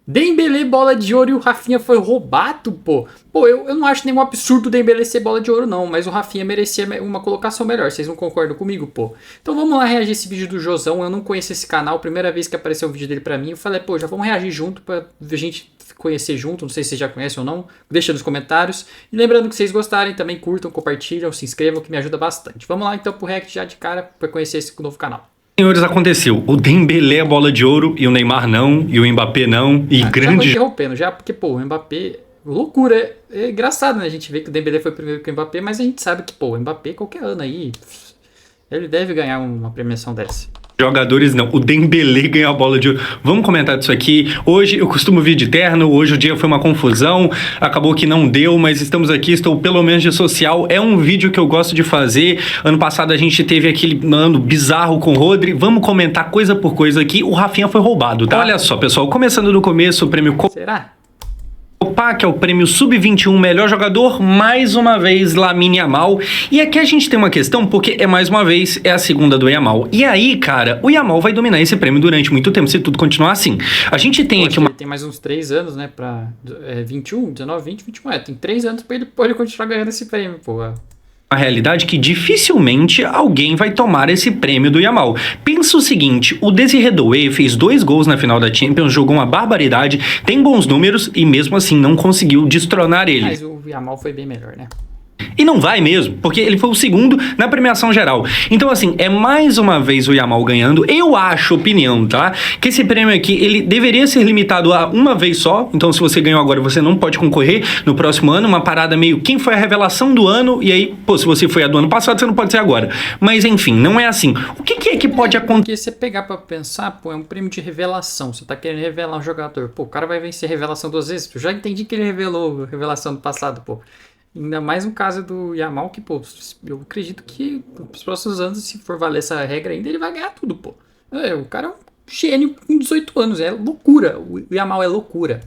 Dembélé bola de ouro e o Rafinha foi roubado, pô. Pô, eu não acho nenhum absurdo o Dembélé ser bola de ouro, não. Mas o Rafinha merecia uma colocação melhor. Vocês não concordam comigo, pô? Então vamos lá reagir esse vídeo do Josão. Eu não conheço esse canal. Primeira vez que apareceu o vídeo dele pra mim. Eu falei, pô, já vamos reagir junto pra a gente conhecer junto. Não sei se vocês já conhecem ou não. Deixa nos comentários. E lembrando que vocês gostarem, também curtam, compartilham, se inscrevam, que me ajuda bastante. Vamos lá então pro react já de cara pra conhecer esse novo canal. Senhores, aconteceu. O Dembélé é bola de ouro e o Neymar não, e o Mbappé não, e grande... Já interrompendo, já, porque, pô, o Mbappé... Loucura, é engraçado, né? A gente vê que o Dembélé foi primeiro que o Mbappé, mas a gente sabe que, pô, o Mbappé, qualquer ano aí, ele deve ganhar uma premiação dessa. Jogadores não, o Dembélé ganhou a bola de ouro. Vamos comentar disso aqui. Hoje eu costumo vir de terno, hoje o dia foi uma confusão, acabou que não deu, mas estamos aqui, estou pelo menos de social. É um vídeo que eu gosto de fazer. Ano passado a gente teve aquele ano bizarro com o Rodri. Vamos comentar coisa por coisa aqui. O Rafinha foi roubado, tá? Olha só, pessoal, começando do começo, o prêmio... Será? Copa, que é o prêmio Sub-21 melhor jogador, mais uma vez Lamine Yamal. E aqui a gente tem uma questão, porque mais uma vez é a segunda do Yamal. E aí, cara, o Yamal vai dominar esse prêmio durante muito tempo, se tudo continuar assim. A gente tem aqui uma... Tem mais uns 3 anos, né, pra 21, 19, 20, 21, tem 3 anos pra ele continuar ganhando esse prêmio, pô. A realidade que dificilmente alguém vai tomar esse prêmio do Yamal. Pensa o seguinte, o Désiré Doué fez 2 gols na final da Champions, jogou uma barbaridade, tem bons números e mesmo assim não conseguiu destronar ele. Mas o Yamal foi bem melhor, né? E não vai mesmo, porque ele foi o segundo na premiação geral. Então, assim, é mais uma vez o Yamal ganhando. Eu acho, opinião, tá? Que esse prêmio aqui, ele deveria ser limitado a uma vez só. Então, se você ganhou agora, você não pode concorrer no próximo ano. Uma parada meio, quem foi a revelação do ano? E aí, pô, se você foi a do ano passado, você não pode ser agora. Mas, enfim, não é assim. O que é que pode acontecer? Porque você pegar pra pensar, pô, é um prêmio de revelação. Você tá querendo revelar um jogador. Pô, o cara vai vencer revelação 2 vezes. Eu já entendi que ele revelou a revelação do passado, pô. Ainda mais no caso do Yamal, que, pô, eu acredito que nos próximos anos, se for valer essa regra ainda, ele vai ganhar tudo, pô. O cara é um gênio com 18 anos, é loucura. O Yamal é loucura.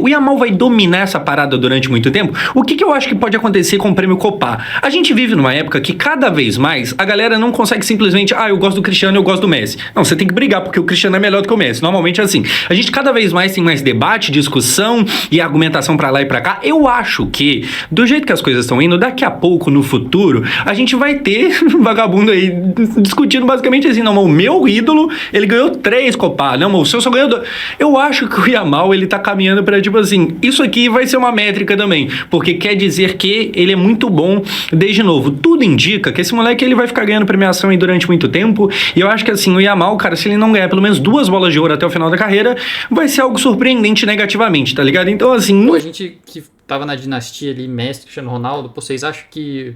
O Yamal vai dominar essa parada durante muito tempo? O que eu acho que pode acontecer com o prêmio Copa? A gente vive numa época que cada vez mais a galera não consegue simplesmente, eu gosto do Cristiano, eu gosto do Messi. Não, você tem que brigar porque o Cristiano é melhor do que o Messi. Normalmente é assim. A gente cada vez mais tem mais debate, discussão e argumentação pra lá e pra cá. Eu acho que, do jeito que as coisas estão indo, daqui a pouco, no futuro, a gente vai ter vagabundo aí discutindo basicamente assim, não, o meu ídolo, ele ganhou 3 Copa, não, o seu só ganhou 2. Eu acho que o Yamal, ele tá caminhando pra, tipo assim, isso aqui vai ser uma métrica também, porque quer dizer que ele é muito bom desde novo. Tudo indica que esse moleque, ele vai ficar ganhando premiação aí durante muito tempo, e eu acho que assim, o Yamal, cara, se ele não ganhar pelo menos 2 bolas de ouro até o final da carreira, vai ser algo surpreendente negativamente, tá ligado? Então, assim... Pô, a gente que tava na dinastia ali, Messi, Cristiano Ronaldo, pô, vocês acham que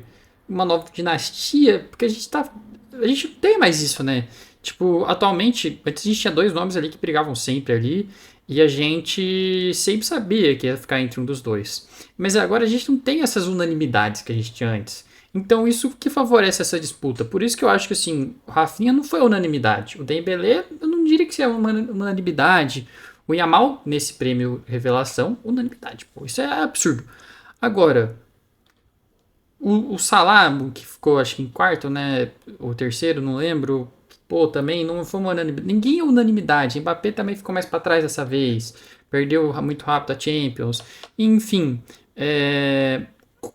uma nova dinastia, porque a gente não tem mais isso, né? Tipo, atualmente, antes a gente tinha 2 nomes ali que brigavam sempre ali, e a gente sempre sabia que ia ficar entre um dos 2. Mas agora a gente não tem essas unanimidades que a gente tinha antes. Então isso que favorece essa disputa. Por isso que eu acho que assim, o Rafinha não foi unanimidade. O Dembélé, eu não diria que é uma unanimidade. O Yamal, nesse prêmio Revelação, unanimidade. Pô, isso é absurdo. Agora, o Salah, que ficou acho que em quarto, né? Ou terceiro, não lembro. Pô, também não foi uma unanimidade. Ninguém é unanimidade. Mbappé também ficou mais pra trás dessa vez. Perdeu muito rápido a Champions. Enfim,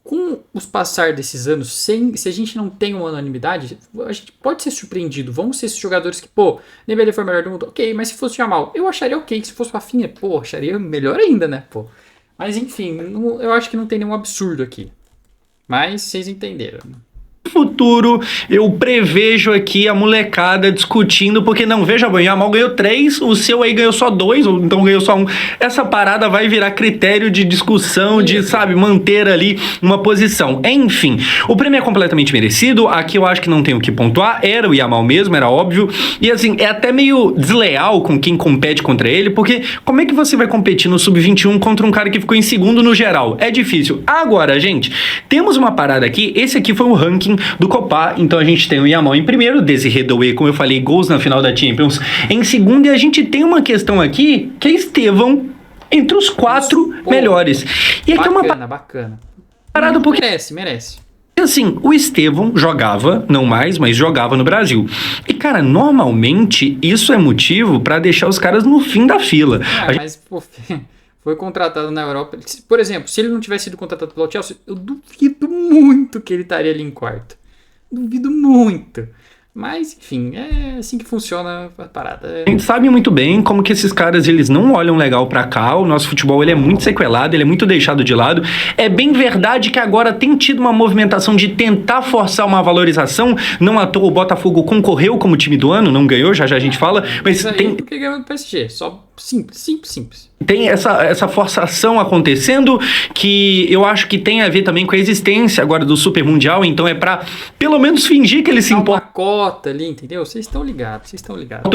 com os passar desses anos, se a gente não tem uma unanimidade, a gente pode ser surpreendido. Vão ser esses jogadores que, pô, Dembélé foi o melhor do mundo. Ok, mas se fosse o Yamal, eu acharia ok. Se fosse o Rafinha, pô, acharia melhor ainda, né, pô. Mas enfim, eu acho que não tem nenhum absurdo aqui. Mas vocês entenderam. Futuro, eu prevejo aqui a molecada discutindo, porque não, veja bem, o Yamal ganhou 3, o seu aí ganhou só 2, ou então ganhou só 1. Essa parada vai virar critério de discussão, de, sabe, manter ali uma posição. Enfim, o prêmio é completamente merecido, aqui eu acho que não tem o que pontuar, era o Yamal mesmo, era óbvio, e assim, é até meio desleal com quem compete contra ele, porque como é que você vai competir no Sub-21 contra um cara que ficou em segundo no geral? É difícil. Agora, gente, temos uma parada aqui, esse aqui foi o ranking do Copa, então a gente tem o Yamal em primeiro, Désiré Doué, como eu falei, gols na final da Champions em segundo, e a gente tem uma questão aqui, que é Estevão entre os 4 melhores. E aqui bacana, é uma bacana. parada porque Merece. Assim, o Estevão jogava, não mais, mas jogava no Brasil. E, cara, normalmente isso é motivo pra deixar os caras no fim da fila. Mas, pô, foi contratado na Europa. Por exemplo, se ele não tivesse sido contratado pelo Chelsea, eu duvido muito que ele estaria ali em quarto. Duvido muito. Mas, enfim, é assim que funciona a parada. A gente sabe muito bem como que esses caras, eles não olham legal pra cá. O nosso futebol, ele é muito sequelado, ele é muito deixado de lado. É bem verdade que agora tem tido uma movimentação de tentar forçar uma valorização. Não à toa o Botafogo concorreu como time do ano, não ganhou, já já a gente fala. Mas aí, tem... porque ganhou do PSG, só simples. Tem essa forçação acontecendo que eu acho que tem a ver também com a existência agora do Super Mundial, então é pra pelo menos fingir que eles se importam uma cota ali, entendeu? Vocês estão ligados.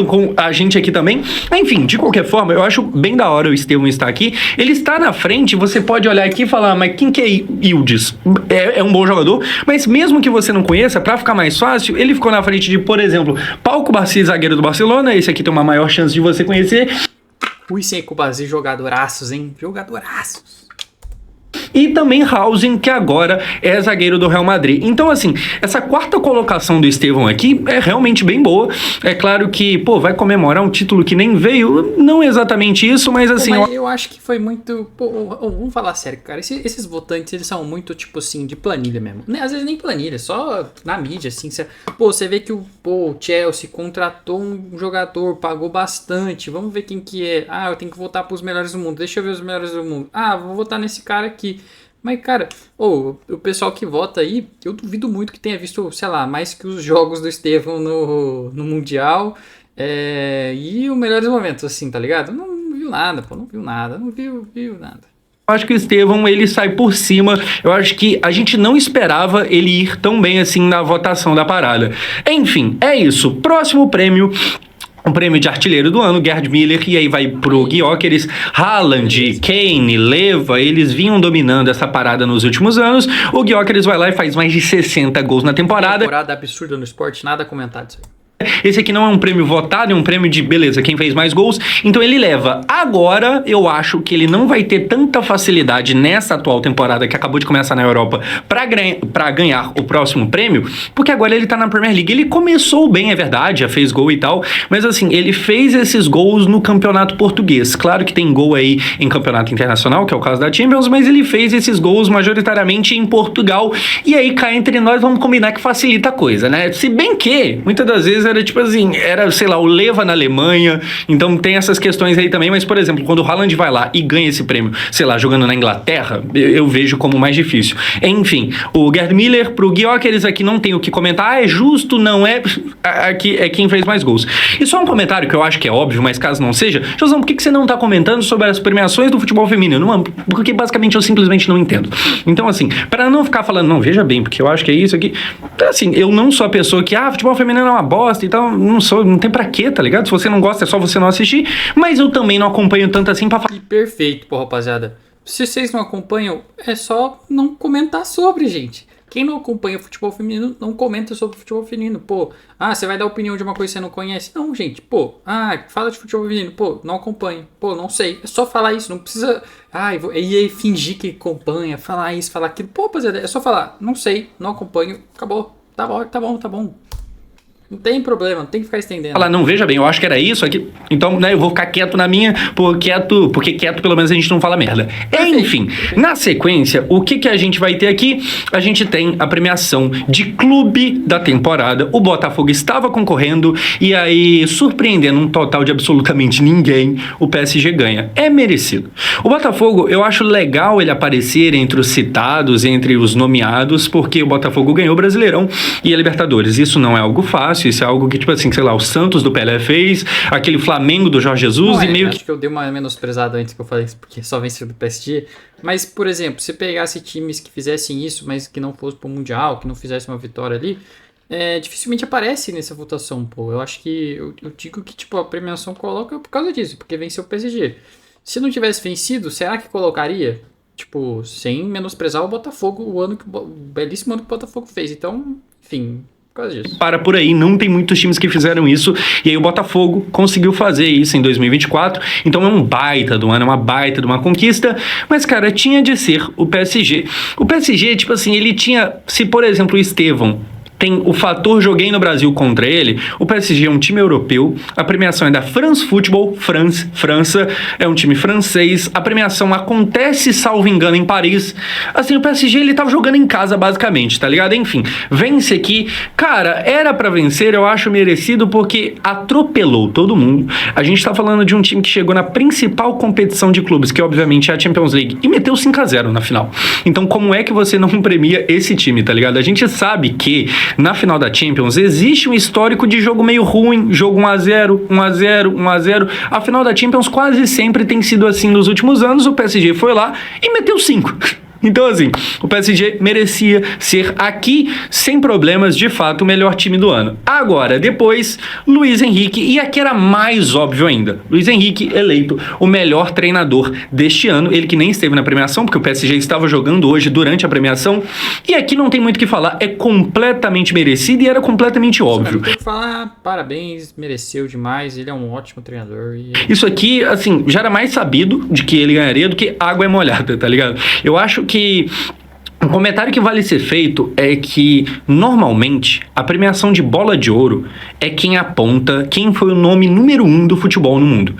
com a gente aqui também. Enfim, de qualquer forma, eu acho bem da hora o Estevão estar aqui. Ele está na frente, você pode olhar aqui e falar, mas quem que é Yildiz? É um bom jogador, mas mesmo que você não conheça, pra ficar mais fácil, ele ficou na frente de, por exemplo, Pau Cubarsí, zagueiro do Barcelona, esse aqui tem uma maior chance de você conhecer. Rui sem Cubarsí, jogadoraços, hein? Jogadoraços. E também Hausen, que agora é zagueiro do Real Madrid. Então, assim, essa quarta colocação do Estevão aqui é realmente bem boa. É claro que, pô, vai comemorar um título que nem veio. Não exatamente isso, mas assim... Pô, mas eu acho que foi muito... Pô, vamos falar sério, cara. Esses votantes, eles são muito, tipo assim, de planilha mesmo. Às vezes nem planilha, só na mídia, assim. Você vê que o Chelsea contratou um jogador, pagou bastante. Vamos ver quem que é. Ah, eu tenho que votar pros melhores do mundo. Deixa eu ver os melhores do mundo. Ah, vou votar nesse cara aqui. Mas, cara, o pessoal que vota aí, eu duvido muito que tenha visto, sei lá, mais que os jogos do Estevão no Mundial e os melhores momentos, assim, tá ligado? Não viu nada, pô, não viu nada. Eu acho que o Estevão, ele sai por cima. Eu acho que a gente não esperava ele ir tão bem assim na votação da parada. Enfim, é isso. Próximo prêmio... Um prêmio de artilheiro do ano, Gerd Müller, e aí vai pro Gyökeres, Haaland, Kane, Leva, eles vinham dominando essa parada nos últimos anos. O Gyökeres vai lá e faz mais de 60 gols na temporada. Temporada absurda no esporte, nada a comentar disso aí. Esse aqui não é um prêmio votado, é um prêmio de, beleza, quem fez mais gols, então ele leva. Agora, eu acho que ele não vai ter tanta facilidade nessa atual temporada que acabou de começar na Europa pra ganhar o próximo prêmio, porque agora ele tá na Premier League. Ele começou bem, é verdade, já fez gol e tal, mas assim, ele fez esses gols no campeonato português. Claro que tem gol aí em campeonato internacional, que é o caso da Champions, mas ele fez esses gols majoritariamente em Portugal, e aí cá entre nós vamos combinar que facilita a coisa, né? Se bem que, muitas das vezes era tipo assim, sei lá, o Leva na Alemanha, então tem essas questões aí também, mas por exemplo, quando o Haaland vai lá e ganha esse prêmio, sei lá, jogando na Inglaterra, eu vejo como mais difícil. Enfim, o Gerd Müller pro Gyökeres aqui não tem o que comentar, é justo, não é, aqui é quem fez mais gols. E só um comentário que eu acho que é óbvio, mas caso não seja, Josão, por que você não tá comentando sobre as premiações do futebol feminino? Porque basicamente eu simplesmente não entendo. Então assim, para não ficar falando, não, veja bem, porque eu acho que é isso aqui, assim, eu não sou a pessoa que, futebol feminino é uma bosta, então não tem pra quê, tá ligado? Se você não gosta, é só você não assistir, mas eu também não acompanho tanto assim pra falar. Perfeito, pô, rapaziada. Se vocês não acompanham, é só não comentar sobre, gente. Quem não acompanha futebol feminino, não comenta sobre futebol feminino. Pô, você vai dar opinião de uma coisa que você não conhece? Não, gente, pô, fala de futebol feminino. Pô, não acompanho. Pô, não sei. É só falar isso, não precisa... E aí fingir que acompanha, falar isso, falar aquilo. Pô, rapaziada, é só falar, não sei, não acompanho, acabou. Tá bom. Não tem problema, não tem que ficar estendendo. Falar, não, veja bem, eu acho que era isso aqui, então, né, eu vou ficar quieto na minha, porque quieto pelo menos a gente não fala merda. Enfim, na sequência, o que a gente vai ter aqui? A gente tem a premiação de clube da temporada. O Botafogo estava concorrendo e aí, surpreendendo um total de absolutamente ninguém, o PSG ganha. É merecido. O Botafogo, eu acho legal ele aparecer entre os citados, entre os nomeados, porque o Botafogo ganhou o Brasileirão e a Libertadores. Isso não é algo fácil. Isso é algo que, tipo assim, sei lá, o Santos do Pelé fez, aquele Flamengo do Jorge Jesus e meio que... Acho que eu dei uma menosprezada antes que eu falei isso, porque só venceu do PSG. Mas, por exemplo, se pegasse times que fizessem isso, mas que não fosse pro Mundial, que não fizesse uma vitória ali, dificilmente aparece nessa votação, pô. Eu acho que, eu digo que, tipo, a premiação coloca por causa disso, porque venceu o PSG. Se não tivesse vencido, será que colocaria? Tipo, sem menosprezar o Botafogo, o belíssimo ano que o Botafogo fez. Então, enfim... causa disso. Para por aí, não tem muitos times que fizeram isso, e aí o Botafogo conseguiu fazer isso em 2024, então é um baita do ano, é uma baita de uma conquista, mas cara, tinha de ser o PSG. O PSG, tipo assim, ele tinha, se por exemplo o Estevão tem o fator joguei no Brasil contra ele, o PSG é um time europeu, a premiação é da France Football, França, é um time francês, a premiação acontece, salvo engano, em Paris, assim, o PSG ele tava jogando em casa basicamente, tá ligado? Enfim, vence aqui, cara, era pra vencer, eu acho merecido porque atropelou todo mundo, a gente tá falando de um time que chegou na principal competição de clubes, que obviamente é a Champions League, e meteu 5-0 na final, então como é que você não premia esse time, tá ligado? A gente sabe que na final da Champions existe um histórico de jogo meio ruim, jogo 1-0, 1-0, 1-0. A final da Champions quase sempre tem sido assim nos últimos anos. O PSG foi lá e meteu 5. Então, assim, o PSG merecia ser aqui, sem problemas, de fato, o melhor time do ano. Agora, depois, Luiz Henrique, e aqui era mais óbvio ainda, Luiz Henrique eleito o melhor treinador deste ano, ele que nem esteve na premiação, porque o PSG estava jogando hoje durante a premiação, e aqui não tem muito o que falar, é completamente merecido e era completamente óbvio. Tem que falar, parabéns, mereceu demais, ele é um ótimo treinador. Isso aqui, assim, já era mais sabido de que ele ganharia do que água é molhada, tá ligado? Eu acho que um comentário que vale ser feito é que, normalmente, a premiação de bola de ouro é quem aponta quem foi o nome número 1 do futebol no mundo.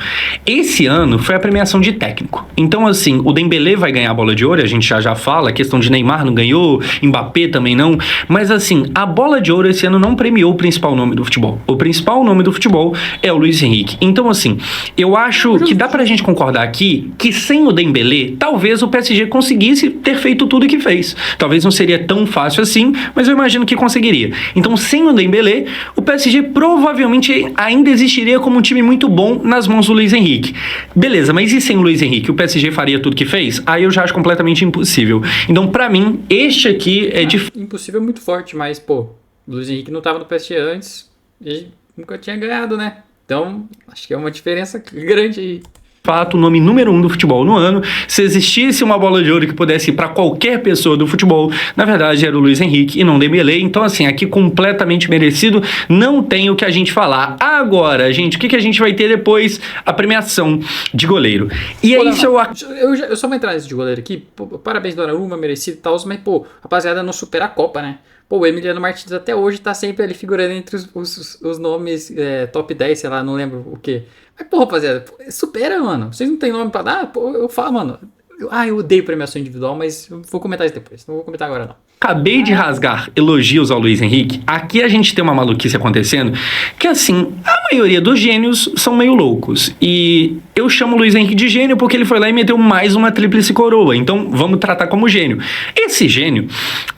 Esse ano foi a premiação de técnico. Então, assim, o Dembélé vai ganhar a bola de ouro, a gente já fala, a questão de Neymar não ganhou, Mbappé também não, mas assim, a bola de ouro esse ano não premiou o principal nome do futebol. O principal nome do futebol é o Luiz Henrique. Então, assim, eu acho que dá pra gente concordar aqui que sem o Dembélé, talvez o PSG conseguisse ter feito tudo o que fez. Talvez não seria tão fácil assim, mas eu imagino que conseguiria. Então, sem o Dembélé, o PSG provavelmente ainda existiria como um time muito bom nas mãos do Luiz Henrique. Beleza, mas e sem o Luiz Henrique? O PSG faria tudo que fez? Aí eu já acho completamente impossível. Então, pra mim, este aqui é difícil. Impossível é muito forte, mas, pô, o Luiz Henrique não tava no PSG antes e nunca tinha ganhado, né? Então, acho que é uma diferença grande aí. Fato, o nome número 1 do futebol no ano. Se existisse uma bola de ouro que pudesse ir para qualquer pessoa do futebol, na verdade era o Luiz Henrique e não Dembélé. Então, assim, aqui completamente merecido, não tem o que a gente falar. Agora, gente, o que a gente vai ter depois? A premiação de goleiro. E aí, eu só vou entrar nesse de goleiro aqui. Pô, parabéns, Donnarumma, merecido e tal, mas, pô, rapaziada, não supera a Copa, né? Pô, o Emiliano Martins até hoje tá sempre ali figurando entre os nomes top 10, sei lá, não lembro o quê. Mas, pô, rapaziada, supera, mano. Vocês não tem nome pra dar? Pô, eu falo, mano. Eu odeio premiação individual, mas eu vou comentar isso depois. Não vou comentar agora, não. Acabei de rasgar elogios ao Luiz Henrique. Aqui a gente tem uma maluquice acontecendo que, assim, a maioria dos gênios são meio loucos. E eu chamo o Luiz Henrique de gênio porque ele foi lá e meteu mais uma tríplice coroa. Então, vamos tratar como gênio. Esse gênio,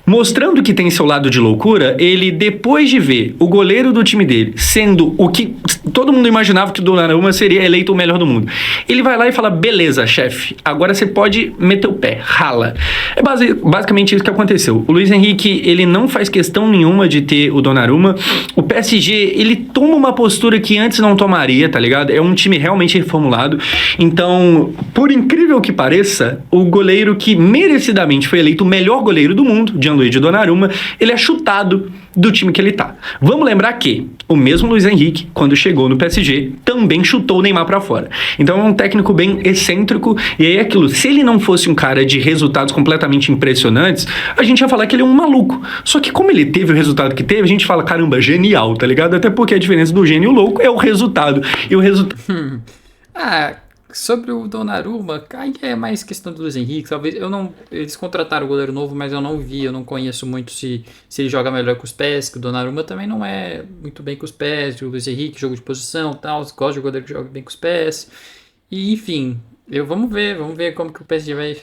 mostrando que tem seu lado de loucura, ele, depois de ver o goleiro do time dele sendo o que todo mundo imaginava que o Donnarumma seria eleito o melhor do mundo, ele vai lá e fala, beleza, chefe, agora você pode meter o pé, rala. É basicamente isso que aconteceu. O Luiz Henrique, ele não faz questão nenhuma de ter o Donnarumma. O PSG, ele toma uma postura que antes não tomaria, tá ligado? É um time realmente reformulado. Então, por incrível que pareça, o goleiro que merecidamente foi eleito o melhor goleiro do mundo, Gianluigi Donnarumma, ele é chutado do time que ele tá. Vamos lembrar que o mesmo Luiz Henrique, quando chegou no PSG, também chutou o Neymar pra fora. Então é um técnico bem excêntrico, e aí aquilo, se ele não fosse um cara de resultados completamente impressionantes, a gente ia falar que ele é um maluco. Só que como ele teve o resultado que teve, a gente fala, caramba, genial, tá ligado? Até porque a diferença do gênio e o louco é o resultado. E o resultado... Sobre o Donnarumma, aí é mais questão do Luiz Henrique, talvez, eles contrataram o goleiro novo, mas eu não conheço muito se ele joga melhor com os pés, que o Donnarumma também não é muito bem com os pés, o Luiz Henrique, jogo de posição e tal, gosta de goleiro que joga bem com os pés, e enfim, vamos ver como que o PSG vai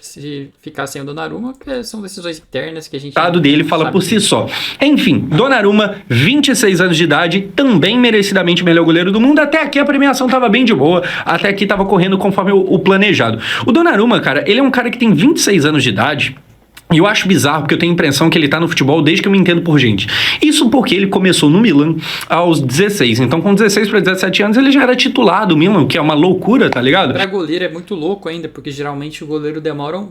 ficar sem o Donnarumma, que são decisões internas que a gente... O lado dele fala por si só. Enfim, Donnarumma, 26 anos de idade, também merecidamente o melhor goleiro do mundo. Até aqui a premiação tava bem de boa, até aqui tava correndo conforme o planejado. O Donnarumma, cara, ele é um cara que tem 26 anos de idade, e eu acho bizarro, porque eu tenho a impressão que ele tá no futebol desde que eu me entendo por gente. Isso porque ele começou no Milan aos 16. Então, com 16 para 17 anos, ele já era titular do Milan, que é uma loucura, tá ligado? Pra goleiro é muito louco ainda, porque geralmente os goleiros demoram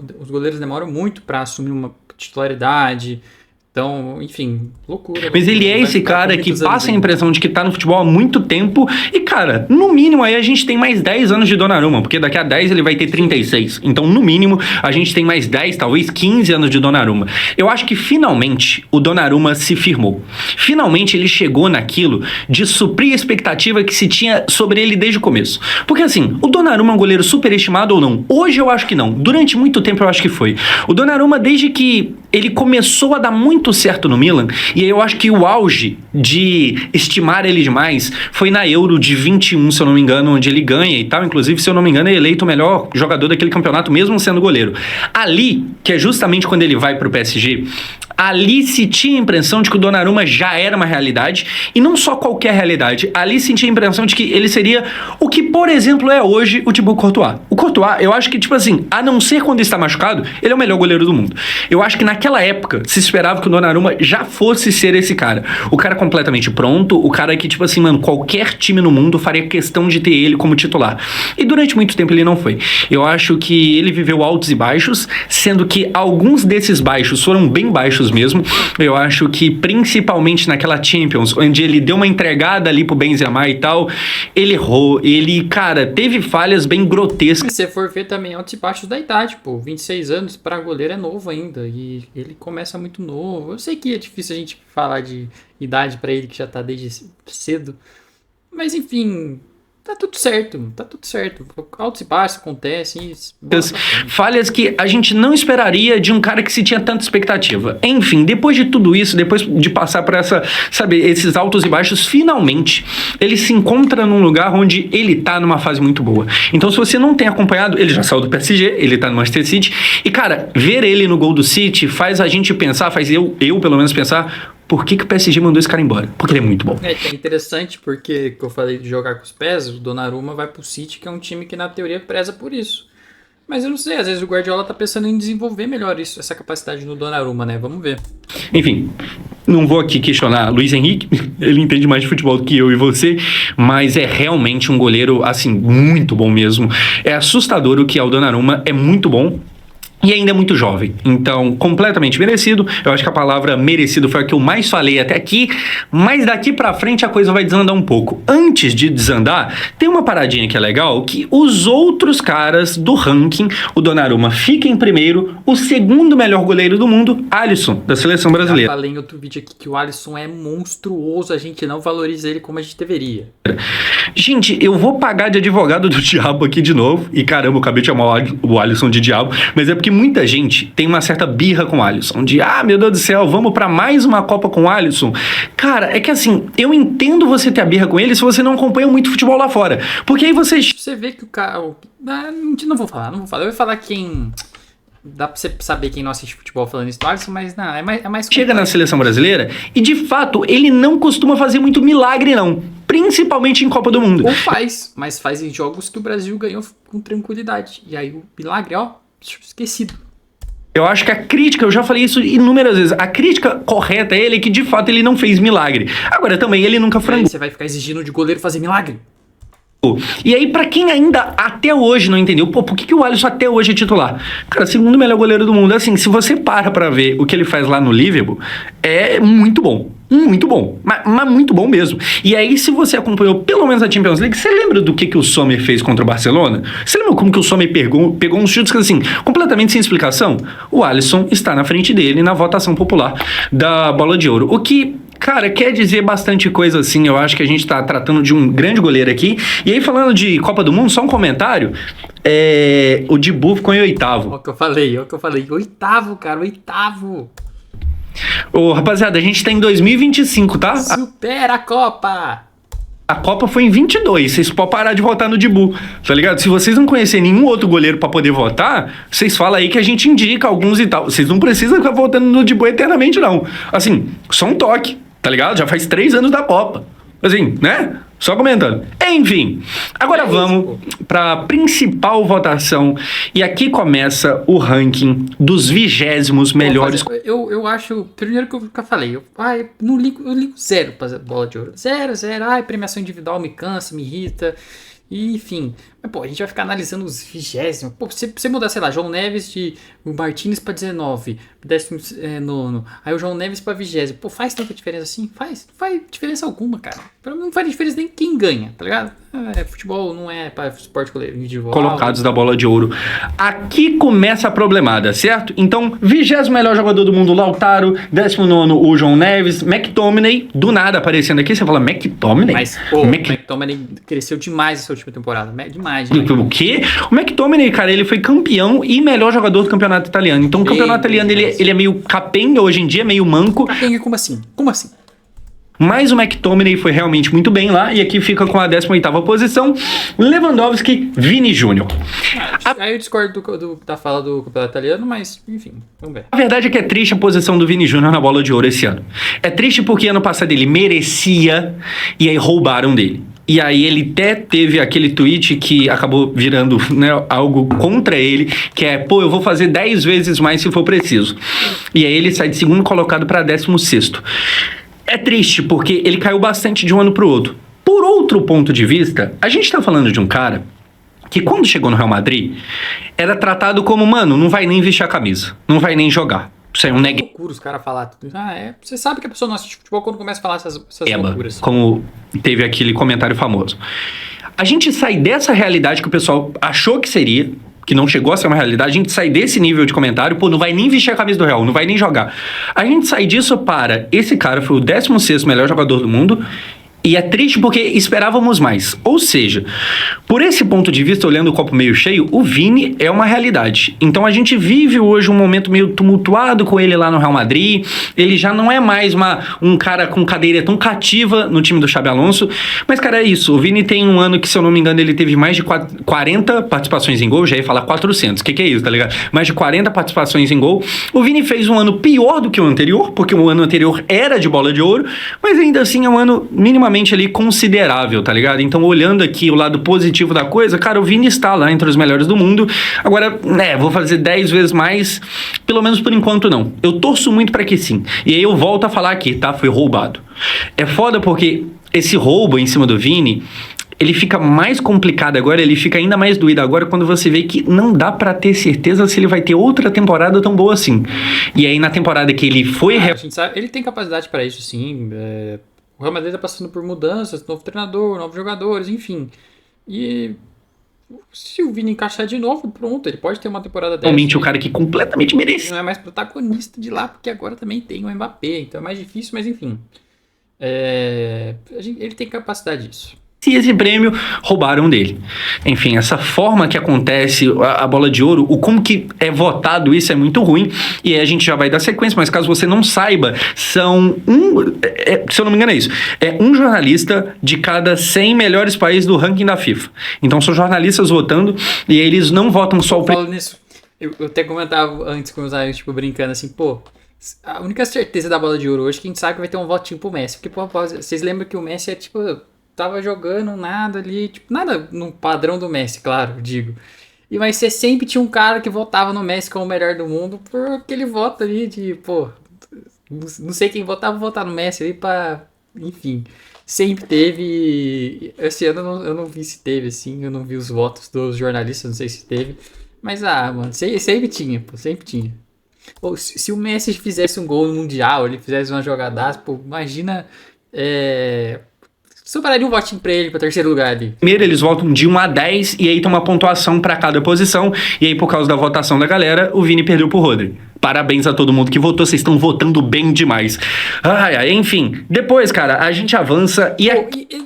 muito pra assumir uma titularidade. Então, enfim, loucura. Mas ele é Vai esse ficar por cara que muitos anos passa a ainda. impressão de que tá no futebol há muito tempo. E, cara, no mínimo aí a gente tem mais 10 anos de Donnarumma, porque daqui a 10 ele vai ter 36. Então, no mínimo, a gente tem mais 10, talvez 15 anos de Donnarumma. Eu acho que finalmente o Donnarumma se firmou. Finalmente ele chegou naquilo de suprir a expectativa que se tinha sobre ele desde o começo. Porque assim, o Donnarumma é um goleiro superestimado ou não? Hoje eu acho que não. Durante muito tempo eu acho que foi. O Donnarumma, desde que ele começou a dar muito certo no Milan, e aí eu acho que o auge de estimar ele demais foi na Euro de 21, se eu não me engano, onde ele ganha e tal. Inclusive, se eu não me engano, é eleito o melhor jogador daquele campeonato, mesmo sendo goleiro. Ali, que é justamente quando ele vai pro PSG, ali se tinha a impressão de que o Donnarumma já era uma realidade, e não só qualquer realidade. Ali se tinha a impressão de que ele seria o que, por exemplo, é hoje o Thibaut Courtois. O Courtois, eu acho que, tipo assim, a não ser quando está machucado, ele é o melhor goleiro do mundo. Eu acho que naquela época se esperava que o Donnarumma já fosse ser esse cara. O cara completamente pronto, o cara que, tipo assim, mano, qualquer time no mundo faria questão de ter ele como titular. E durante muito tempo ele não foi. Eu acho que ele viveu altos e baixos, sendo que alguns desses baixos foram bem baixos mesmo. Eu acho que principalmente naquela Champions, onde ele deu uma entregada ali pro Benzema e tal, ele errou, ele, cara, teve falhas bem grotescas. Se você for ver também altos e baixos da idade, pô, 26 anos pra goleiro é novo ainda, e ele começa muito novo. Eu sei que é difícil a gente falar de idade pra ele que já tá desde cedo, mas enfim, tá tudo certo, tá tudo certo. Altos e baixos acontecem, bola pra frente. Falhas que a gente não esperaria de um cara que se tinha tanta expectativa. Enfim, depois de tudo isso, depois de passar por essa, sabe, esses altos e baixos, finalmente ele se encontra num lugar onde ele tá numa fase muito boa. Então, se você não tem acompanhado, ele já saiu do PSG, ele tá no Manchester City, e cara, ver ele no gol do City faz a gente pensar, faz eu pelo menos pensar, por que o PSG mandou esse cara embora? Porque ele é muito bom. É interessante porque, que eu falei de jogar com os pés, o Donnarumma vai pro City, que é um time que na teoria preza por isso. Mas eu não sei, às vezes o Guardiola tá pensando em desenvolver melhor isso, essa capacidade no Donnarumma, né? Vamos ver. Enfim, não vou aqui questionar Luiz Henrique, ele entende mais de futebol do que eu e você, mas é realmente um goleiro, assim, muito bom mesmo. É assustador o que é o Donnarumma, é muito bom. E ainda é muito jovem, então completamente merecido. Eu acho que a palavra merecido foi a que eu mais falei até aqui, mas daqui pra frente a coisa vai desandar um pouco. Antes de desandar, tem uma paradinha que é legal, que os outros caras do ranking, o Donnarumma fica em primeiro, o segundo melhor goleiro do mundo, Alisson, da seleção Já brasileira. falei em outro vídeo aqui que o Alisson é monstruoso, a gente não valoriza ele como a gente deveria. Gente, eu vou pagar de advogado do diabo aqui de novo, e caramba, eu acabei de chamar o Alisson de diabo, mas é porque muita gente tem uma certa birra com o Alisson, de, meu Deus do céu, vamos pra mais uma Copa com o Alisson. Cara, é que assim, eu entendo você ter a birra com ele se você não acompanha muito futebol lá fora, porque aí você... Você vê que o cara... Não vou falar. Eu vou falar quem... Dá pra você saber quem não assiste futebol falando isso do Alisson, mas não, é mais chega na complexo. seleção brasileira e, de fato, ele não costuma fazer muito milagre, não. Principalmente em Copa do Mundo. Ou faz, mas faz em jogos que o Brasil ganhou com tranquilidade. E aí o milagre, ó, esquecido. Eu acho que a crítica, eu já falei isso inúmeras vezes, a crítica correta a ele é que, de fato, ele não fez milagre. Agora, também, ele nunca E aí frangou. você vai ficar exigindo de goleiro fazer milagre? E aí, pra quem ainda até hoje não entendeu, por que o Alisson até hoje é titular? Cara, segundo melhor goleiro do mundo, assim, se você para pra ver o que ele faz lá no Liverpool, é muito bom. Muito bom, mas muito bom mesmo. E aí, se você acompanhou pelo menos a Champions League, você lembra do que o Sommer fez contra o Barcelona? Você lembra como que o Sommer pegou uns chutes assim, completamente sem explicação? O Alisson está na frente dele na votação popular da Bola de Ouro. O que, cara, quer dizer bastante coisa assim. Eu acho que a gente tá tratando de um grande goleiro aqui. E aí, falando de Copa do Mundo, só um comentário. O Dibu ficou em oitavo. Ó o que eu falei. Oitavo, cara, oitavo. Ô, rapaziada, a gente tá em 2025, tá? Supera a Copa! A Copa foi em 22, vocês podem parar de votar no Dibu, tá ligado? Se vocês não conhecerem nenhum outro goleiro pra poder votar, vocês falam aí que a gente indica alguns e tal. Vocês não precisam ficar votando no Dibu eternamente, não. Assim, só um toque, tá ligado? Já faz 3 anos da Copa. Assim, né? Só comentando. Enfim, agora vamos para a principal votação. E aqui começa o ranking dos 20º melhores. Eu acho, primeiro que eu falei, eu ligo zero pra bola de ouro. Zero. Ai, premiação individual me cansa, me irrita. E, enfim. Mas, pô, a gente vai ficar analisando os 20º. Pô, se você mudar, sei lá, João Neves de o Martínez pra 19, 19º. Aí o João Neves pra 20º. Pô, faz tanta diferença assim? Faz. Não faz diferença alguma, cara. Pra mim não faz diferença nem quem ganha, tá ligado? Futebol não é pra esporte individual. Colocados da bola de ouro. Aqui começa a problemada, certo? Então, 20º melhor jogador do mundo, Lautaro. 19º, o João Neves. McTominay, do nada aparecendo aqui. Você fala, McTominay? Mas, pô, o McTominay cresceu demais essa última temporada. Demais. O quê? O McTominay, cara, ele foi campeão e melhor jogador do campeonato italiano. Então, o campeonato italiano, ele é meio capenga hoje em dia, meio manco. Capenga, como assim? Como assim? Mas o McTominay foi realmente muito bem lá. E aqui fica com a 18ª posição. Lewandowski, Vini Júnior. Aí eu discordo da fala do campeonato italiano, mas enfim, vamos ver. A verdade é que é triste a posição do Vini Júnior na bola de ouro esse ano. É triste porque ano passado ele merecia e aí roubaram dele. E aí ele até teve aquele tweet que acabou virando, né, algo contra ele, que é, pô, eu vou fazer 10 vezes mais se for preciso. E aí ele sai de segundo colocado para 16º. É triste porque ele caiu bastante de um ano para o outro. Por outro ponto de vista, a gente tá falando de um cara que quando chegou no Real Madrid, era tratado como, mano, não vai nem vestir a camisa, não vai nem jogar. Isso é um neg... loucura os caras falar tudo. Você sabe que a pessoa não assiste futebol quando começa a falar essas loucuras. Como teve aquele comentário famoso. A gente sai dessa realidade que o pessoal achou que seria, que não chegou a ser uma realidade, a gente sai desse nível de comentário, pô, não vai nem vestir a camisa do Real, não vai nem jogar. A gente sai disso para, esse cara foi o 16º melhor jogador do mundo. E é triste porque esperávamos mais. Ou seja, por esse ponto de vista, olhando o copo meio cheio, o Vini é uma realidade. Então a gente vive hoje um momento meio tumultuado com ele lá no Real Madrid. Ele já não é mais um cara com cadeira tão cativa no time do Xabi Alonso. Mas, cara, é isso. O Vini tem um ano que, se eu não me engano, ele teve mais de 40 participações em gol. Já ia falar 400. O que é isso, tá ligado? Mais de 40 participações em gol. O Vini fez um ano pior do que o anterior, porque o ano anterior era de bola de ouro. Mas ainda assim é um ano minimamente ali considerável, tá ligado? Então, olhando aqui o lado positivo da coisa, cara, o Vini está lá entre os melhores do mundo. Agora, vou fazer 10 vezes mais, pelo menos por enquanto não. Eu torço muito pra que sim. E aí eu volto a falar aqui, tá? Foi roubado. É foda porque esse roubo em cima do Vini, ele fica mais complicado agora, ele fica ainda mais doído agora quando você vê que não dá pra ter certeza se ele vai ter outra temporada tão boa assim. E aí na temporada que ele foi... A gente sabe, ele tem capacidade pra isso, sim. O Real Madrid tá passando por mudanças, novo treinador, novos jogadores, enfim. E se o Vini encaixar de novo, pronto, ele pode ter uma temporada dessa. Realmente o cara que completamente merece. Não é mais protagonista de lá, porque agora também tem o Mbappé, então é mais difícil, mas enfim. Ele tem capacidade disso. Se esse prêmio roubaram dele. Enfim, essa forma que acontece a bola de ouro, o como que é votado isso é muito ruim, e aí a gente já vai dar sequência, mas caso você não saiba, são se eu não me engano é isso, um jornalista de cada 100 melhores países do ranking da FIFA. Então são jornalistas votando, e aí eles não votam só o prêmio. Nisso, eu até comentava antes com os amigos, tipo, brincando assim, pô, a única certeza da bola de ouro hoje é que a gente sabe que vai ter um votinho pro Messi, porque, pô, vocês lembram que o Messi é tipo... Tava jogando nada ali, tipo, nada no padrão do Messi, claro, digo. Mas você sempre tinha um cara que votava no Messi como o melhor do mundo por aquele voto ali de, pô, não sei quem votava, votar no Messi ali pra, enfim. Sempre teve, esse ano eu não vi se teve, assim, eu não vi os votos dos jornalistas, não sei se teve. Mas, mano, sempre tinha, pô, sempre tinha. Pô, se o Messi fizesse um gol no Mundial, ele fizesse uma jogadaça, pô, imagina, superaria um votinho pra ele, pra terceiro lugar ali. Primeiro eles votam de 1 a 10 e aí tem uma pontuação pra cada posição. E aí por causa da votação da galera, o Vini perdeu pro Rodri. Parabéns a todo mundo que votou, vocês estão votando bem demais. Enfim, depois, cara, a gente avança e...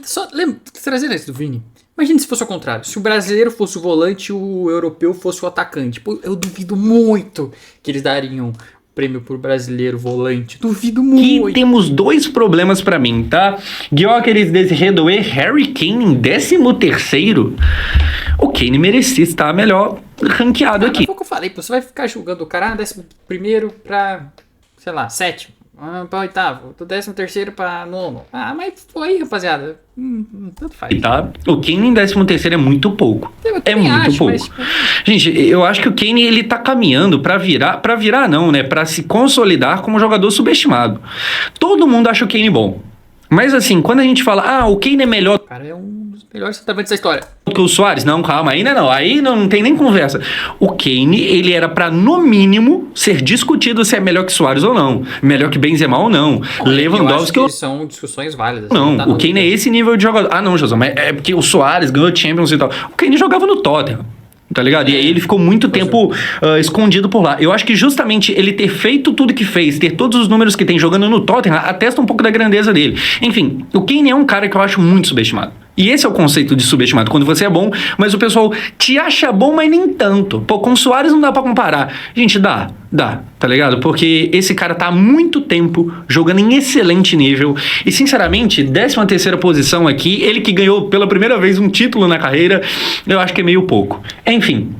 Só lembra, trazendo isso do Vini. Imagina se fosse ao contrário. Se o brasileiro fosse o volante e o europeu fosse o atacante. Pô, eu duvido muito que eles dariam... prêmio por brasileiro volante. Duvido muito. E temos 2 problemas pra mim, tá? Gyökeres, Desiré Doué, Harry Kane em 13º. O Kane merecia estar melhor ranqueado aqui. Foi o que eu falei, você vai ficar julgando o cara 11º pra, sei lá, 7º. Pra 8º, do 13º pra 9º. Mas foi, rapaziada. Tanto faz. Tá? O Kane em 13º é muito pouco. É muito pouco. Mas, tipo... Gente, eu acho que o Kane ele tá caminhando pra virar não, né? Pra se consolidar como jogador subestimado. Todo mundo acha o Kane bom. Mas assim, quando a gente fala, o Kane é melhor O cara é um dos melhores centroavantes da história. do que o Suárez, não, calma, ainda não, aí não tem nem conversa. O Kane, ele era pra, no mínimo, ser discutido se é melhor que Suárez ou não, melhor que Benzema ou não, Lewandowski eu ou acho que são discussões válidas. não. Tá O Kane é esse nível de jogador. Ah, não, José, mas é porque o Suárez ganhou Champions e tal. O Kane jogava no Tottenham. Tá ligado? E aí ele ficou muito tempo escondido por lá. Eu acho que justamente ele ter feito tudo que fez, ter todos os números que tem jogando no Tottenham, atesta um pouco da grandeza dele. Enfim, o Kane é um cara que eu acho muito subestimado. E esse é o conceito de subestimado, quando você é bom, mas o pessoal te acha bom, mas nem tanto. Pô, com o Suárez não dá pra comparar. Gente, dá, tá ligado? Porque esse cara tá há muito tempo jogando em excelente nível. E, sinceramente, 13ª posição aqui, ele que ganhou pela primeira vez um título na carreira, eu acho que é meio pouco. Enfim,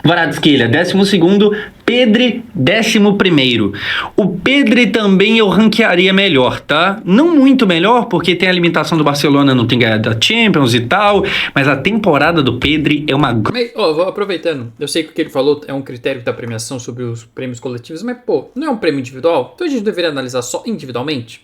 Kvaratskhelia, 12º, Pedri, 11º. O Pedri também eu ranquearia melhor, tá? Não muito melhor, porque tem a limitação do Barcelona, não tem ganhado da Champions e tal, mas a temporada do Pedri é uma... Vou aproveitando, eu sei que o que ele falou é um critério da premiação sobre os prêmios coletivos, mas, pô, não é um prêmio individual? Então a gente deveria analisar só individualmente?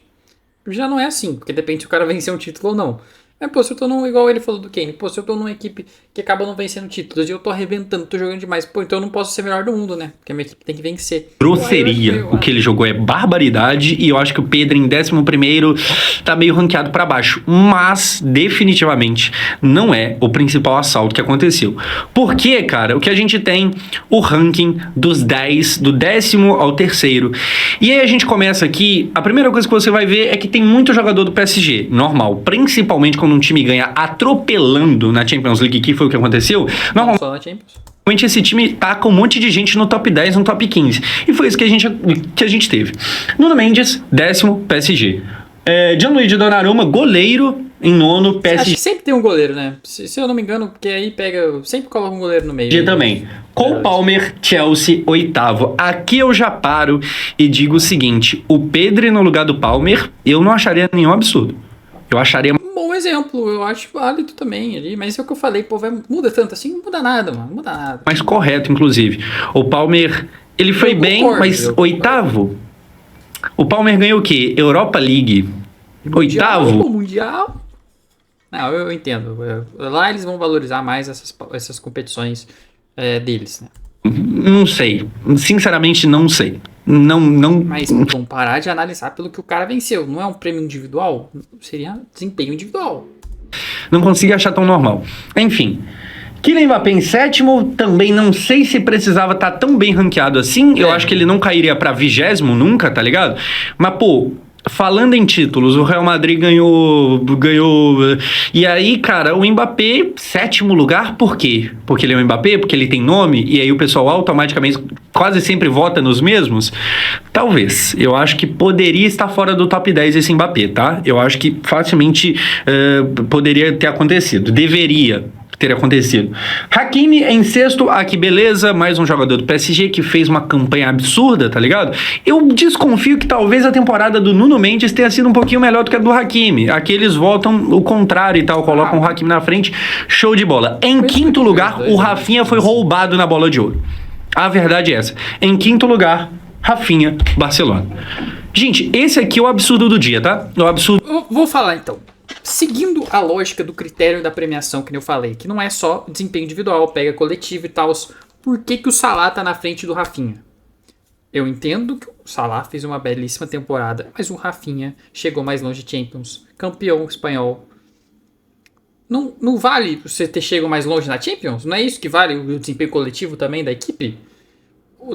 Já não é assim, porque depende se o cara venceu um título ou não. Mas, pô, se eu tô igual ele falou do Kane, pô, se eu tô numa equipe que acaba não vencendo títulos e eu tô arrebentando, tô jogando demais, pô, então eu não posso ser melhor do mundo, né? Porque a minha equipe tem que vencer. Grosseria. O que ele jogou é barbaridade e eu acho que o Pedro em 11º tá meio ranqueado pra baixo, mas definitivamente não é o principal assalto que aconteceu. Porque, cara, o que a gente tem o ranking dos 10, do 10º ao 3º. E aí a gente começa aqui, a primeira coisa que você vai ver é que tem muito jogador do PSG, normal, principalmente quando um time ganha atropelando na Champions League, que foi o que aconteceu. Não só na Champions. Normalmente esse time tá com um monte de gente no top 10, no top 15. E foi isso que a gente teve. Nuno Mendes, 10º, PSG. Gianluigi Donnarumma, goleiro, em 9º, PSG. Acho que sempre tem um goleiro, né? Se eu não me engano, porque aí pega... Sempre coloca um goleiro no meio. Também. Cole Palmer, Chelsea, 8º. Aqui eu já paro e digo o seguinte, o Pedri no lugar do Palmer, eu não acharia nenhum absurdo. Eu acharia... Bom exemplo, eu acho válido também ali, mas é o que eu falei, pô, muda tanto assim, não muda nada, mano, não muda nada. Mais correto, inclusive. O Palmer, ele foi bem, mas 8º? O Palmer ganhou o quê? Europa League. 8º? Mundial? Não, eu entendo. Lá eles vão valorizar mais essas competições deles, né? Não sei. Sinceramente, não sei. Não. Mas vamos parar de analisar pelo que o cara venceu. Não é um prêmio individual? Seria desempenho individual. Não consigo achar tão normal. Enfim. Kylian Mbappé em 7º, também não sei se precisava estar tão bem ranqueado assim. Eu acho que ele não cairia pra 20º nunca, tá ligado? Mas, pô... Falando em títulos, o Real Madrid ganhou. E aí, cara, o Mbappé, 7º lugar, por quê? Porque ele é o Mbappé, porque ele tem nome, e aí o pessoal automaticamente quase sempre vota nos mesmos? Talvez. Eu acho que poderia estar fora do top 10 esse Mbappé, tá? Eu acho que facilmente poderia ter acontecido. Deveria ter acontecido. Hakimi em 6º, que beleza, mais um jogador do PSG que fez uma campanha absurda, tá ligado? Eu desconfio que talvez a temporada do Nuno Mendes tenha sido um pouquinho melhor do que a do Hakimi. Aqui eles votam o contrário e tal, colocam o Hakimi na frente, show de bola. Em 5º lugar, o Rafinha foi roubado na bola de ouro. A verdade é essa. Em 5º lugar, Rafinha, Barcelona. Gente, esse aqui é o absurdo do dia, tá? O absurdo... Vou falar então. Seguindo a lógica do critério da premiação que eu falei, que não é só desempenho individual, pega coletivo e tal, por que o Salah tá na frente do Rafinha? Eu entendo que o Salah fez uma belíssima temporada, mas o Rafinha chegou mais longe de Champions, campeão espanhol. Não vale você ter chegado mais longe na Champions? Não é isso que vale o desempenho coletivo também da equipe?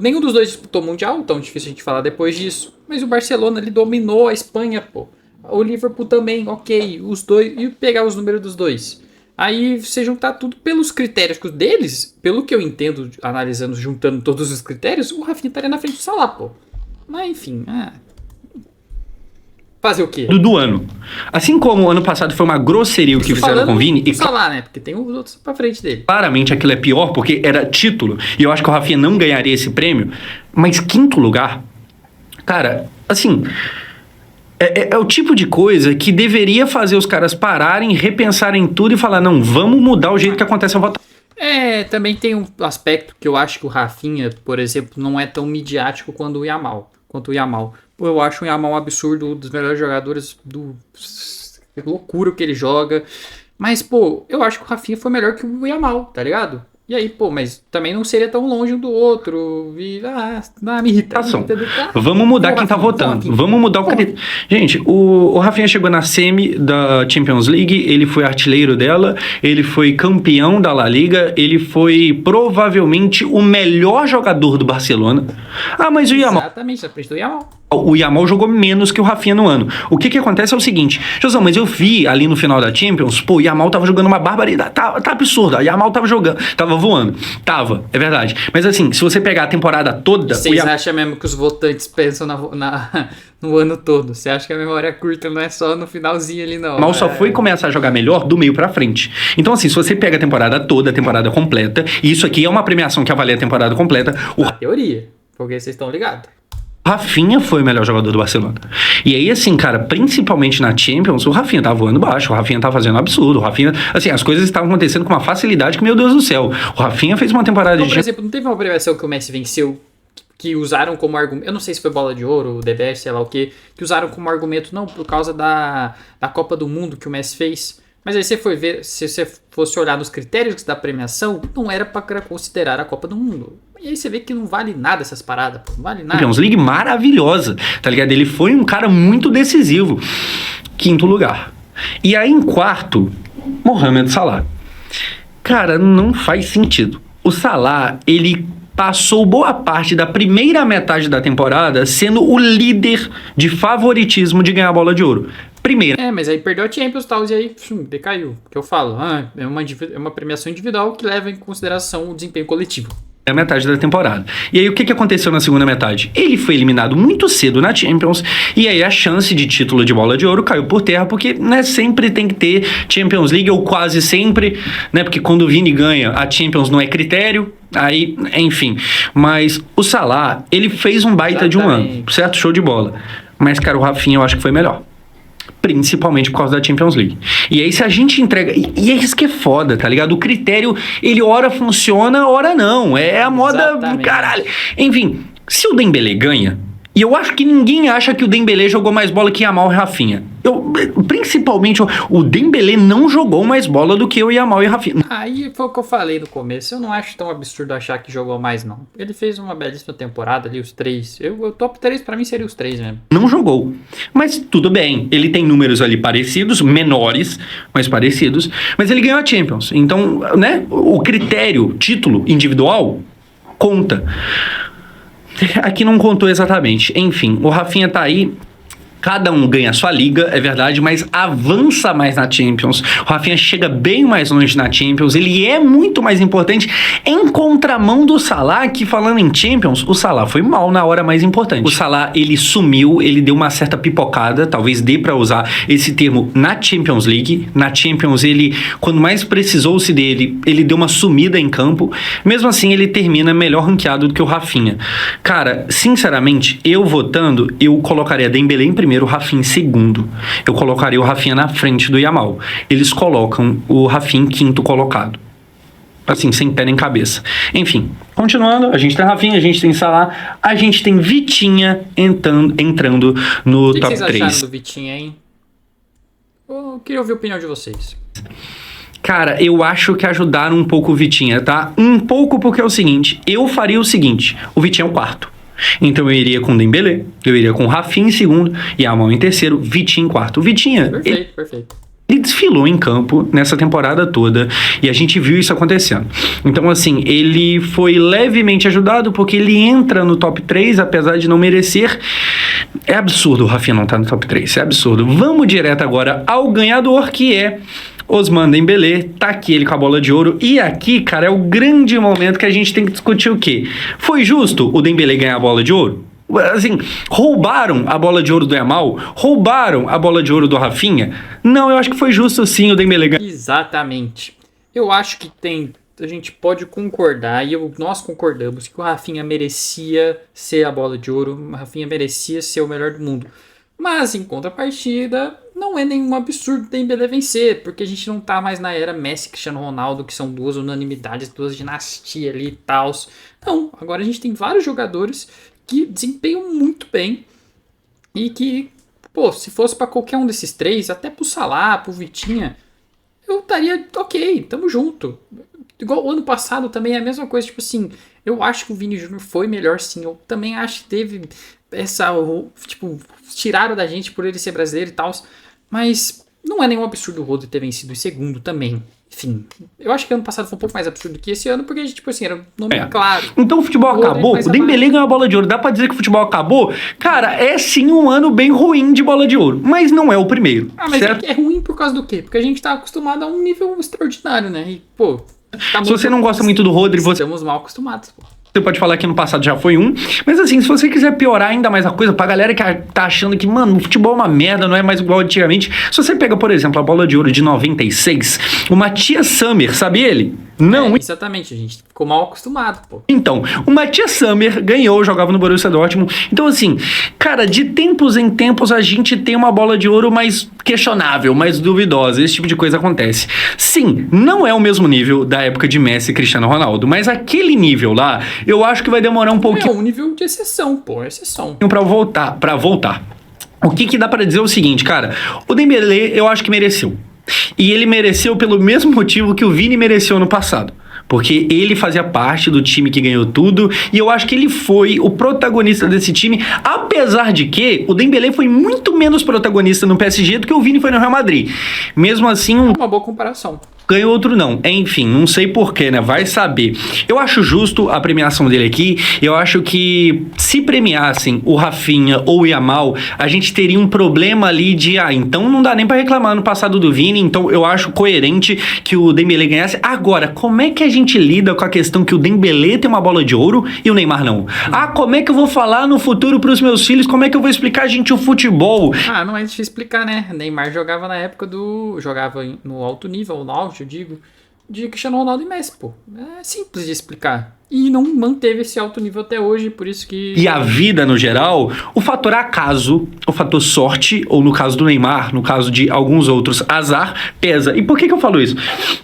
Nenhum dos dois disputou Mundial, tão difícil a gente falar depois disso, mas o Barcelona ele dominou a Espanha, pô. O Liverpool também, ok, os dois, e pegar os números dos dois. Aí você juntar tudo pelos critérios deles, pelo que eu entendo, analisando, juntando todos os critérios, o Rafinha estaria na frente do Salah, pô. Mas enfim, fazer o quê? Do ano. Assim como o ano passado foi uma grosseria o que fizeram com o Vini. E Salah, né? Porque tem os outros pra frente dele. Claramente aquilo é pior porque era título. E eu acho que o Rafinha não ganharia esse prêmio. Mas 5º lugar, cara, assim... É o tipo de coisa que deveria fazer os caras pararem, repensarem tudo e falar, não, vamos mudar o jeito que acontece a votação. Também tem um aspecto que eu acho que o Rafinha, por exemplo, não é tão midiático quanto o Yamal. Pô, eu acho o Yamal um absurdo, um dos melhores jogadores do... Que loucura que ele joga. Mas, pô, eu acho que o Rafinha foi melhor que o Yamal, tá ligado? E aí, pô, mas também não seria tão longe um do outro. E, me irrita. Vamos mudar quem tá votando. Vamos mudar o critério. Gente, o Rafinha chegou na semi da Champions League, ele foi artilheiro dela, ele foi campeão da La Liga, ele foi provavelmente o melhor jogador do Barcelona. Ah, mas o Yamal... Exatamente, na frente do Yamal. O Yamal jogou menos que o Rafinha no ano. O que acontece é o seguinte, Josão, mas eu vi ali no final da Champions, pô, o Yamal tava jogando uma barbaridade, tá absurdo, o Yamal tava jogando, tava voando, é verdade. Mas assim, se você pegar a temporada toda... Vocês acham mesmo que os votantes pensam no ano todo? Você acha que a memória é curta, não é só no finalzinho ali, não? O Yamal só foi começar a jogar melhor do meio pra frente. Então assim, se você pega a temporada toda, a temporada completa, e isso aqui é uma premiação que avalia a temporada completa... Na teoria, porque vocês estão ligados. Rafinha foi o melhor jogador do Barcelona. E aí, assim, cara, principalmente na Champions, o Rafinha tá voando baixo, o Rafinha tá fazendo um absurdo, o Rafinha... Assim, as coisas estavam acontecendo com uma facilidade que, meu Deus do céu, o Rafinha fez uma temporada então, por exemplo, não teve uma premiação que o Messi venceu que usaram como argumento... Eu não sei se foi bola de ouro, DBS, sei lá o quê, que usaram como argumento, não, por causa da Copa do Mundo que o Messi fez. Mas aí você foi ver, se você fosse olhar nos critérios da premiação, não era pra considerar a Copa do Mundo. E aí você vê que não vale nada essas paradas, pô. Não vale nada. Champions League maravilhosa, tá ligado? Ele foi um cara muito decisivo. Quinto lugar. E aí em quarto, Mohamed Salah. Cara, não faz sentido. O Salah, ele passou boa parte da primeira metade da temporada sendo o líder de favoritismo de ganhar a bola de ouro. Primeiro. Mas aí perdeu a Champions e tal, e aí decaiu. Que eu falo, é uma premiação individual que leva em consideração o desempenho coletivo. É a metade da temporada. E aí o que aconteceu na segunda metade? Ele foi eliminado muito cedo na Champions, e aí a chance de título de bola de ouro caiu por terra, porque, né, sempre tem que ter Champions League, ou quase sempre, né, porque quando o Vini ganha, a Champions não é critério, aí, enfim. Mas o Salah, ele fez um baita de um ano, certo? Show de bola. Mas, cara, o Rafinha eu acho que foi melhor. Principalmente por causa da Champions League. E aí se a gente entrega... E é isso que é foda, tá ligado? O critério, ele ora funciona, ora não. É a moda do caralho. Enfim, se o Dembélé ganha... E eu acho que ninguém acha que o Dembélé jogou mais bola que Yamal e Rafinha. Principalmente, o Dembélé não jogou mais bola do que o Yamal e Rafinha. Aí foi o que eu falei no começo. Eu não acho tão absurdo achar que jogou mais, não. Ele fez uma belíssima temporada ali, os três. O top 3 pra mim seria os três mesmo. Não jogou. Mas tudo bem. Ele tem números ali parecidos, menores, mas parecidos. Mas ele ganhou a Champions. Então, né? O critério, título individual, conta. Aqui não contou exatamente. Enfim, o Rafinha tá aí. Cada um ganha a sua liga, é verdade, mas avança mais na Champions. O Rafinha chega bem mais longe na Champions. Ele é muito mais importante em contramão do Salah, que falando em Champions, o Salah foi mal na hora mais importante. O Salah, ele sumiu, ele deu uma certa pipocada, talvez dê pra usar esse termo na Champions League. Na Champions, ele, quando mais precisou-se dele, ele deu uma sumida em campo. Mesmo assim, ele termina melhor ranqueado do que o Rafinha. Cara, sinceramente, eu votando, eu colocaria Dembélé em primeiro, o Rafinha em segundo. Eu colocaria o Rafinha na frente do Yamal. Eles colocam o Rafinha em quinto colocado. Assim, sem pé nem cabeça. Enfim, continuando, a gente tem Rafinha, a gente tem Salah, a gente tem Vitinha entrando no top 3. O que vocês acharam do Vitinha, hein? Eu queria ouvir a opinião de vocês. Cara, eu acho que ajudaram um pouco o Vitinha, tá? Um pouco porque é o seguinte, eu faria o seguinte, o Vitinha é o quarto. Então eu iria com o Dembélé, eu iria com o Rafinha em segundo, Yamal em terceiro, Vitinha em quarto. O Vitinha, perfeito. Ele desfilou em campo nessa temporada toda e a gente viu isso acontecendo. Então, assim, ele foi levemente ajudado porque ele entra no top 3, apesar de não merecer. É absurdo o Rafinha não estar no top 3, é absurdo. Vamos direto agora ao ganhador, que é Ousmane Dembélé. Tá aqui ele com a bola de ouro. E aqui, cara, é o grande momento que a gente tem que discutir o quê? Foi justo o Dembélé ganhar a bola de ouro? Assim, roubaram a bola de ouro do Yamal? Roubaram a bola de ouro do Rafinha? Não, eu acho que foi justo sim o Dembélé ganhar. Exatamente. Eu acho que a gente pode concordar, e nós concordamos, que o Rafinha merecia ser a bola de ouro, o Rafinha merecia ser o melhor do mundo. Mas, em contrapartida, não é nenhum absurdo o Dembélé vencer, porque a gente não tá mais na era Messi e Cristiano Ronaldo, que são duas unanimidades, duas dinastias ali e tal. Não, agora a gente tem vários jogadores que desempenham muito bem E que, pô, se fosse pra qualquer um desses três, até pro Salah, pro Vitinha, eu estaria ok, tamo junto. Igual o ano passado também é a mesma coisa, tipo assim, eu acho que o Vini Júnior foi melhor sim, eu também acho que teve essa, tipo, tiraram da gente por ele ser brasileiro e tal, mas não é nenhum absurdo o Rodri ter vencido em segundo também. Enfim, eu acho que ano passado foi um pouco mais absurdo que esse ano, porque, tipo assim, era um nome claro. Então o futebol O Rodri acabou, mais o Dembélé ganhou a bola de ouro. Dá pra dizer que o futebol acabou? Cara, é sim um ano bem ruim de bola de ouro, mas não é o primeiro, Mas certo? é ruim por causa do quê? Porque a gente tá acostumado a um nível extraordinário, né? E, pô, tá Se você não gosta muito do Rodri, estamos mal acostumados, pô. você pode falar que no passado já foi um. Mas assim, se você quiser piorar ainda mais a coisa, pra galera que tá achando que, mano, o futebol é uma merda, não é mais igual antigamente. Se você pega, por exemplo, a bola de ouro de 96, o Matias Sammer, sabe ele? Não. Exatamente, a gente ficou mal acostumado, pô. Então, o Matias Sammer ganhou, jogava no Borussia Dortmund. Então, assim, cara, de tempos em tempos a gente tem uma bola de ouro mais questionável, mais duvidosa. Esse tipo de coisa acontece. Sim, não é o mesmo nível da época de Messi e Cristiano Ronaldo, mas aquele nível lá, eu acho que vai demorar um pouquinho. É um nível de exceção, pô, exceção. Pra voltar. O que dá pra dizer é o seguinte, cara, o Dembélé eu acho que mereceu. E ele mereceu pelo mesmo motivo que o Vini mereceu no passado. Porque ele fazia parte do time que ganhou tudo, e eu acho que ele foi o protagonista desse time, apesar de que o Dembélé foi muito menos protagonista no PSG do que o Vini foi no Real Madrid. Mesmo assim, É uma boa comparação. ganhou outro não. Enfim, não sei porquê, né? Vai saber. Eu acho justo a premiação dele aqui. Eu acho que se premiassem o Rafinha ou o Yamal, a gente teria um problema ali de, então não dá nem pra reclamar no passado do Vini, então eu acho coerente que o Dembélé ganhasse. Agora, como é que a gente lida com a questão que o Dembélé tem uma bola de ouro e o Neymar não? Como é que eu vou falar no futuro pros meus filhos? Como é que eu vou explicar, gente, o futebol? Não é difícil explicar, né? Neymar jogava na época jogava no alto nível, no auge, eu digo, de Cristiano Ronaldo e Messi, pô. É simples de explicar. E não manteve esse alto nível até hoje, por isso que... E a vida, no geral, o fator acaso, o fator sorte, ou no caso do Neymar, no caso de alguns outros, azar, pesa. E por que eu falo isso?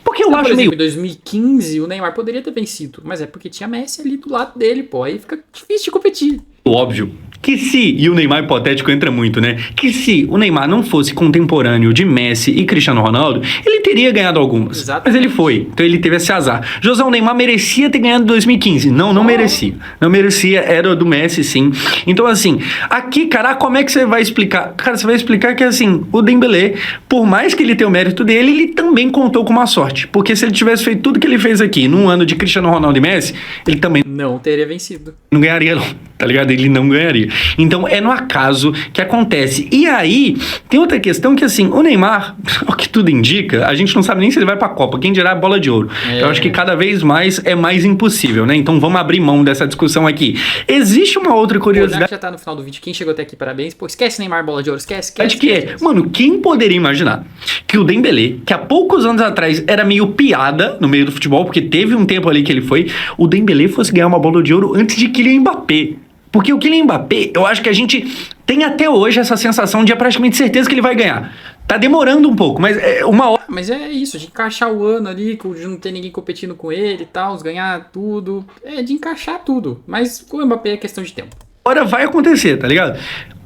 Porque eu acho por exemplo, meio... em 2015, o Neymar poderia ter vencido, mas é porque tinha Messi ali do lado dele, pô. Aí fica difícil de competir. Óbvio que se, e o Neymar hipotético entra muito, né? Que se o Neymar não fosse contemporâneo de Messi e Cristiano Ronaldo, ele teria ganhado algumas. Exatamente. Mas ele foi, então ele teve esse azar. José, o Neymar merecia ter ganhado em 2015. Não merecia. Não merecia, era do Messi, sim. Então, assim, aqui, cara, como é que você vai explicar? Cara, você vai explicar que, assim, o Dembélé, por mais que ele tenha o mérito dele, ele também contou com uma sorte. Porque se ele tivesse feito tudo que ele fez aqui num ano de Cristiano Ronaldo e Messi, ele também Não teria vencido. não ganharia, não, tá ligado? Ele não ganharia. Então é no acaso que acontece. E aí, tem outra questão que, assim, o Neymar, o que tudo indica, a gente não sabe nem se ele vai pra Copa, quem dirá a bola de ouro. Eu acho que cada vez mais é mais impossível, né? Então vamos abrir mão dessa discussão aqui. Existe uma outra Pô, curiosidade. já tá no final do vídeo. Quem chegou até aqui, parabéns. Pô, esquece Neymar, bola de ouro, esquece. Que é, mano, quem poderia imaginar que o Dembélé, que há poucos anos atrás era meio piada no meio do futebol, porque teve um tempo ali que ele foi, o Dembélé fosse ganhar uma bola de ouro antes de Kylian Mbappé. Porque o Kylian Mbappé, eu acho que a gente tem até hoje essa sensação de praticamente certeza que ele vai ganhar. Tá demorando um pouco, mas é uma hora. Mas é isso, de encaixar o ano ali, de não ter ninguém competindo com ele e tal, ganhar tudo. É de encaixar tudo. Mas com o Mbappé é questão de tempo. Hora vai acontecer, tá ligado?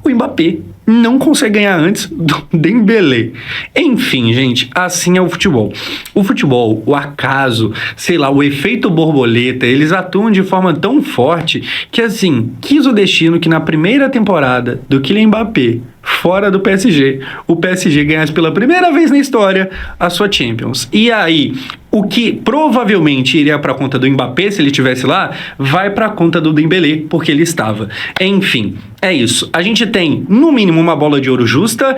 O Mbappé não consegue ganhar antes do Dembélé. Enfim, gente, assim é o futebol. O futebol, o acaso, sei lá, o efeito borboleta, eles atuam de forma tão forte que, assim, quis o destino que na primeira temporada do Kylian Mbappé, fora do PSG, o PSG ganhasse pela primeira vez na história a sua Champions. E aí, o que provavelmente iria para conta do Mbappé, se ele estivesse lá, vai para conta do Dembélé, porque ele estava. Enfim, é isso. A gente tem, no mínimo, uma bola de ouro justa,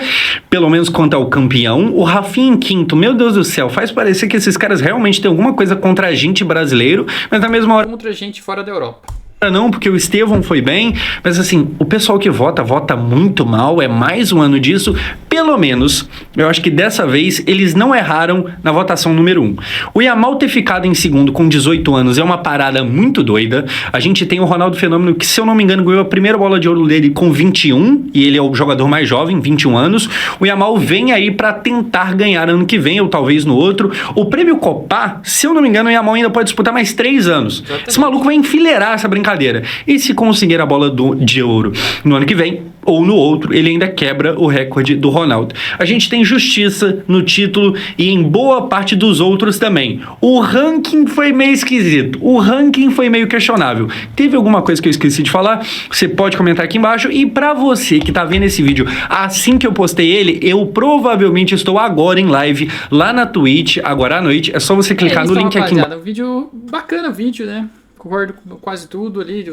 pelo menos quanto ao campeão. O Rafinha em quinto, meu Deus do céu, faz parecer que esses caras realmente têm alguma coisa contra a gente brasileiro, mas na mesma hora... Contra gente fora da Europa. Não, porque o Estevão foi bem, mas assim, o pessoal que vota muito mal, é mais um ano disso, pelo menos, eu acho que dessa vez eles não erraram na votação número 1. O Yamal ter ficado em segundo com 18 anos é uma parada muito doida. A gente tem o Ronaldo Fenômeno, que se eu não me engano ganhou a primeira bola de ouro dele com 21, e ele é o jogador mais jovem, 21 anos. O Yamal vem aí pra tentar ganhar ano que vem, ou talvez no outro. O prêmio Copa, se eu não me engano, o Yamal ainda pode disputar mais 3 anos. Esse maluco vai enfileirar essa brincadeira brincadeira. E se conseguir a bola de ouro no ano que vem, ou no outro, ele ainda quebra o recorde do Ronaldo. A gente tem justiça no título e em boa parte dos outros também. O ranking foi meio esquisito, o ranking foi meio questionável. Teve alguma coisa que eu esqueci de falar? Você pode comentar aqui embaixo. E pra você que tá vendo esse vídeo assim que eu postei ele, eu provavelmente estou agora em live lá na Twitch, agora à noite. É só você clicar no link aqui embaixo. Um vídeo bacana, vídeo, né? Concordo com quase tudo ali,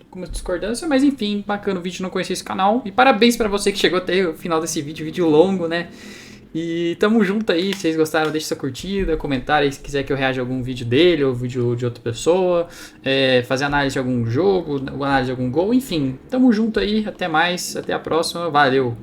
com uma discordância, mas enfim, bacana o vídeo, não conhecia esse canal. E parabéns pra você que chegou até o final desse vídeo longo, né? E tamo junto aí, se vocês gostaram, deixa sua curtida, comentário aí se quiser que eu reaja a algum vídeo dele ou vídeo de outra pessoa, fazer análise de algum jogo, análise de algum gol, enfim. Tamo junto aí, até mais, até a próxima, valeu!